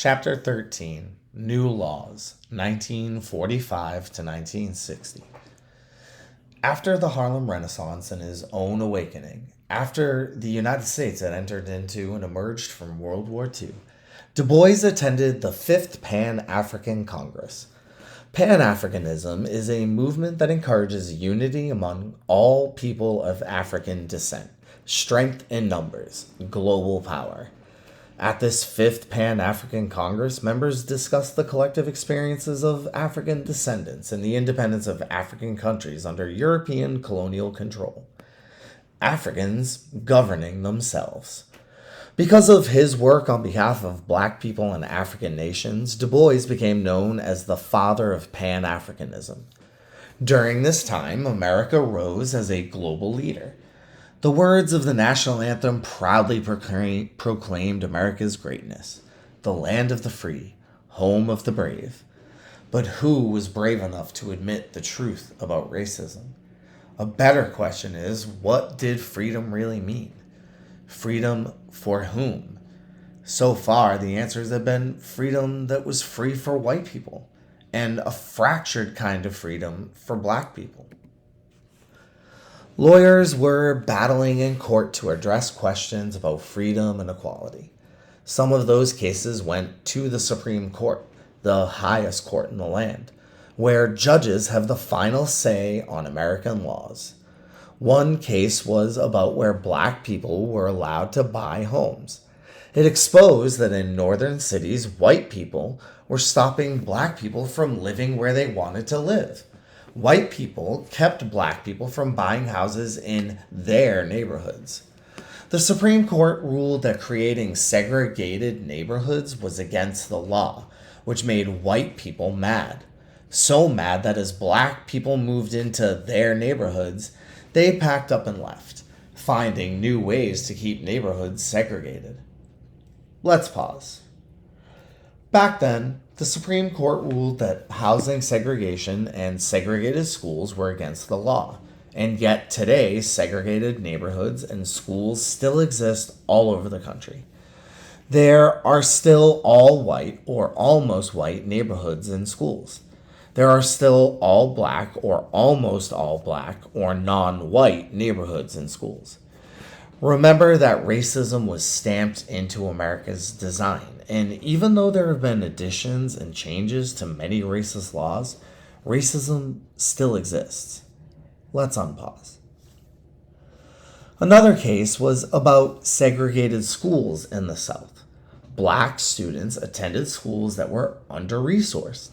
Chapter 13, New Laws, 1945 to 1960. After the Harlem Renaissance and his own awakening, after the United States had entered into and emerged from World War II, Du Bois attended the Fifth Pan-African Congress. Pan-Africanism is a movement that encourages unity among all people of African descent, strength in numbers, global power. At this Fifth Pan-African Congress, members discussed the collective experiences of African descendants and the independence of African countries under European colonial control. Africans governing themselves. Because of his work on behalf of black people in African nations, Du Bois became known as the father of Pan-Africanism. During this time, America rose as a global leader. The words of the national anthem proudly proclaimed America's greatness, the land of the free, home of the brave. But who was brave enough to admit the truth about racism? A better question is, what did freedom really mean? Freedom for whom? So far, the answers have been freedom that was free for white people, and a fractured kind of freedom for black people. Lawyers were battling in court to address questions about freedom and equality. Some of those cases went to the Supreme Court, the highest court in the land, where judges have the final say on American laws. One case was about where black people were allowed to buy homes. It exposed that in northern cities, white people were stopping black people from living where they wanted to live. White people kept black people from buying houses in their neighborhoods. The Supreme Court ruled that creating segregated neighborhoods was against the law, which made white people mad. So mad that as black people moved into their neighborhoods, they packed up and left, finding new ways to keep neighborhoods segregated. Let's pause. Back then, the Supreme Court ruled that housing segregation and segregated schools were against the law, and yet today segregated neighborhoods and schools still exist all over the country. There are still all white or almost white neighborhoods and schools. There are still all black or almost all black or non-white neighborhoods and schools. Remember that racism was stamped into America's design, and even though there have been additions and changes to many racist laws, racism still exists. Let's unpause. Another case was about segregated schools in the South. Black students attended schools that were under-resourced.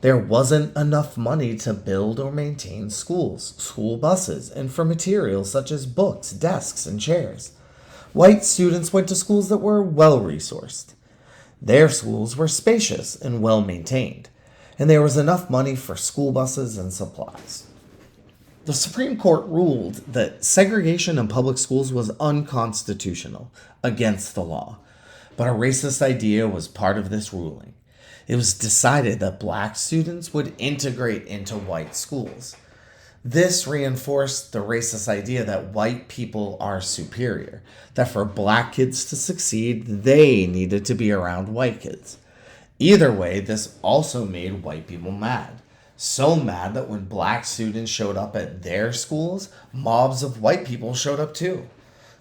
There wasn't enough money to build or maintain schools, school buses, and for materials such as books, desks, and chairs. White students went to schools that were well-resourced. Their schools were spacious and well-maintained, and there was enough money for school buses and supplies. The Supreme Court ruled that segregation in public schools was unconstitutional, against the law, but a racist idea was part of this ruling. It was decided that black students would integrate into white schools. This reinforced the racist idea that white people are superior, that for black kids to succeed, they needed to be around white kids. Either way, this also made white people mad. So mad that when black students showed up at their schools, mobs of white people showed up too.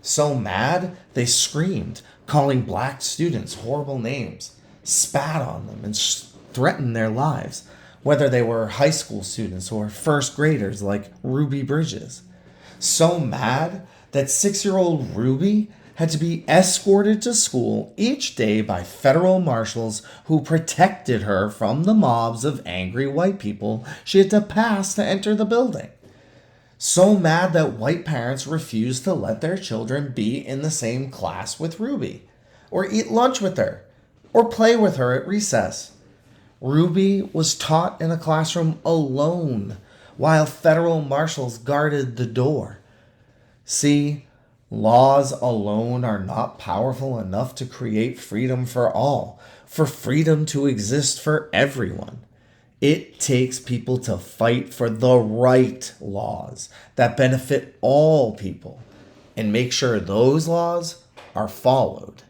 So mad, they screamed, calling black students horrible names, spat on them, and threatened their lives, whether they were high school students or first graders like Ruby Bridges. So mad that 6-year-old Ruby had to be escorted to school each day by federal marshals who protected her from the mobs of angry white people she had to pass to enter the building. So mad that white parents refused to let their children be in the same class with Ruby, or eat lunch with her, or play with her at recess. Ruby was taught in a classroom alone while federal marshals guarded the door. See, laws alone are not powerful enough to create freedom for all, for freedom to exist for everyone. It takes people to fight for the right laws that benefit all people and make sure those laws are followed.